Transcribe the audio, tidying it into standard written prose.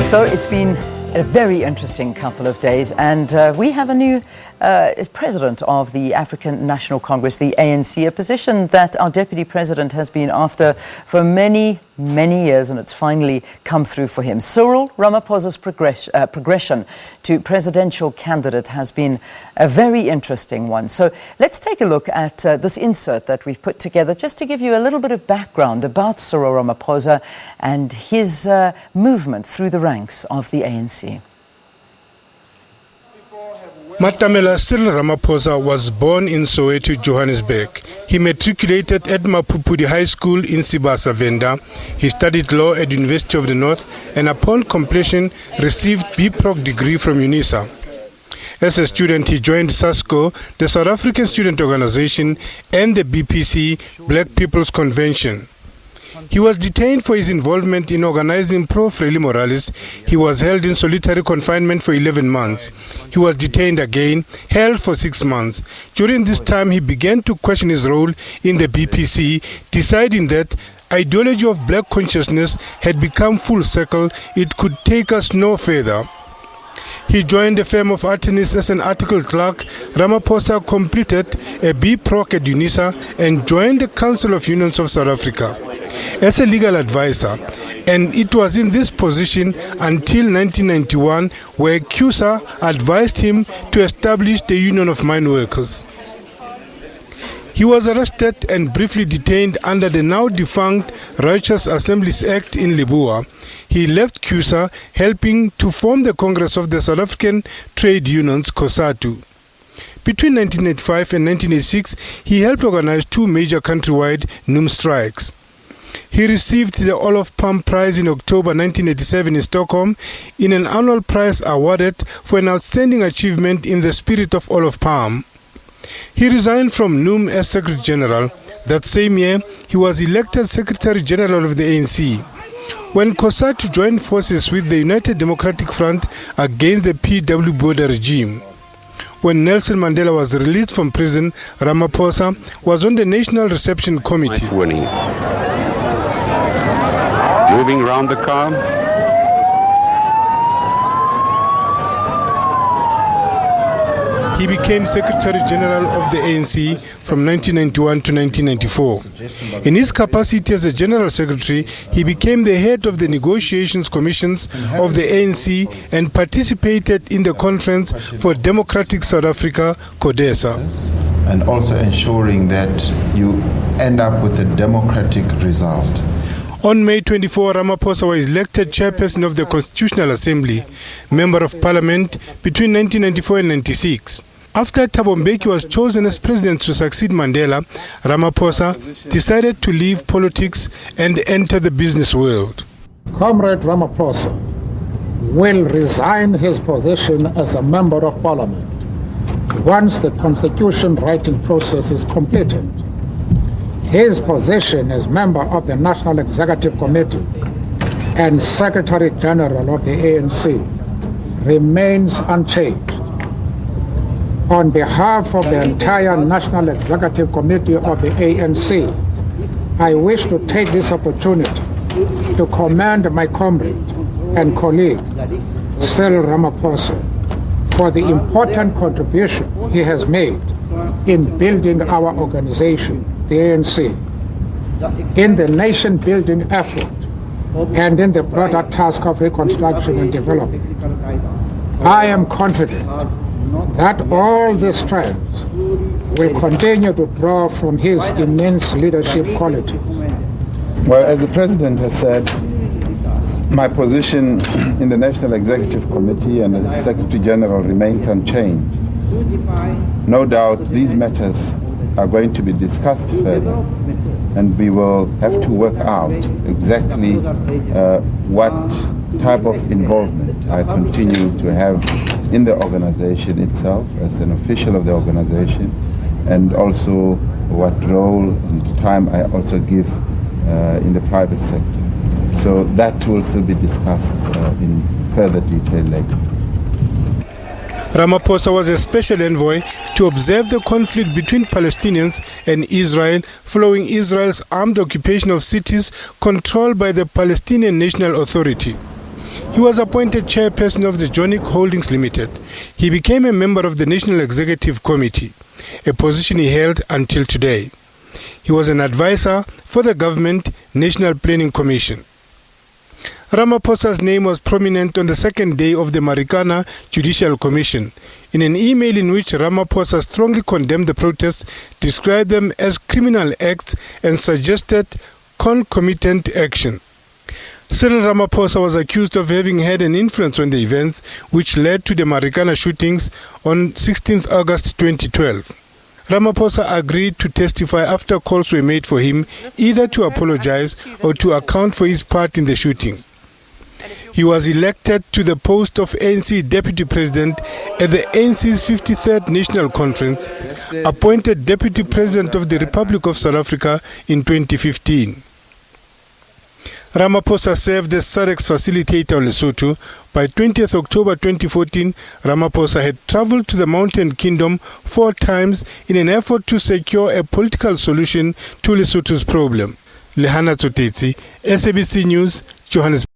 So it's been a very interesting couple of days, and we have a new president of the African National Congress, the ANC, a position that our deputy president has been after for many, many years, and it's finally come through for him. Cyril Ramaphosa's progression to presidential candidate has been a very interesting one. So let's take a look at this insert that we've put together just to give you a little bit of background about Cyril Ramaphosa and his movement through the ranks of the ANC. Matamela Cyril Ramaphosa was born in Soweto, Johannesburg. He matriculated at Mapupudi High School in Sibasa Venda. He studied law at University of the North and upon completion received B.Proc degree from UNISA. As a student, he joined SASCO, the South African Student Organization, and the BPC, Black People's Convention. He was detained for his involvement in organizing Pro-Frelimo Morales. He was held in solitary confinement for 11 months. He was detained again, held for 6 months. During this time, he began to question his role in the BPC, deciding that ideology of black consciousness had become full circle. It could take us no further. He joined a firm of attorneys as an article clerk. Ramaphosa completed a B.Proc at UNISA and joined the Council of Unions of South Africa as a legal advisor, and it was in this position until 1991 where CUSA advised him to establish the Union of Mine Workers. He was arrested and briefly detained under the now defunct Righteous Assemblies Act in Leboa. He left CUSA, helping to form the Congress of the South African Trade Unions, COSATU. Between 1985 and 1986, he helped organize two major countrywide NUM strikes. He received the Olof Palme Prize in October 1987 in Stockholm, in an annual prize awarded for an outstanding achievement in the spirit of Olof Palme. He resigned from NUM as Secretary General. That same year, he was elected Secretary General of the ANC. When COSATU joined forces with the United Democratic Front against the PW Botha regime. When Nelson Mandela was released from prison, Ramaphosa was on the National Reception Committee. Moving around the car. He became Secretary General of the ANC from 1991 to 1994. In his capacity as a General Secretary, he became the head of the negotiations commissions of the ANC and participated in the Conference for Democratic South Africa, CODESA. And also ensuring that you end up with a democratic result. On May 24, Ramaphosa was elected chairperson of the Constitutional Assembly, Member of Parliament between 1994 and 1996. After Thabo Mbeki was chosen as president to succeed Mandela, Ramaphosa decided to leave politics and enter the business world. Comrade Ramaphosa will resign his position as a Member of Parliament once the constitution writing process is completed. His position as member of the National Executive Committee and Secretary General of the ANC remains unchanged. On behalf of the entire National Executive Committee of the ANC, I wish to take this opportunity to commend my comrade and colleague, Cyril Ramaphosa, for the important contribution he has made in building our organization, the ANC, in the nation-building effort, and in the broader task of reconstruction and development. I am confident that all these strands will continue to draw from his immense leadership qualities. Well, as the President has said, my position in the National Executive Committee and as Secretary General remains unchanged. No doubt these matters are going to be discussed further, and we will have to work out exactly what type of involvement I continue to have in the organization itself as an official of the organization, and also what role and time I also give in the private sector. So that will still be discussed in further detail later. Ramaphosa was a special envoy to observe the conflict between Palestinians and Israel following Israel's armed occupation of cities controlled by the Palestinian National Authority. He was appointed chairperson of the Jonic Holdings Limited. He became a member of the National Executive Committee, a position he held until today. He was an advisor for the Government National Planning Commission. Ramaphosa's name was prominent on the second day of the Marikana Judicial Commission. In an email in which Ramaphosa strongly condemned the protests, described them as criminal acts and suggested concomitant action. Cyril Ramaphosa was accused of having had an influence on the events which led to the Marikana shootings on 16 August 2012. Ramaphosa agreed to testify after calls were made for him either to apologize or to account for his part in the shooting. He was elected to the post of ANC Deputy President at the ANC's 53rd National Conference, appointed Deputy President of the Republic of South Africa in 2015. Ramaphosa served as SADC's facilitator on Lesotho. By 20th October 2014, Ramaphosa had traveled to the Mountain Kingdom 4 times in an effort to secure a political solution to Lesotho's problem. Lehana Tsotetsi, SABC News, Johannesburg.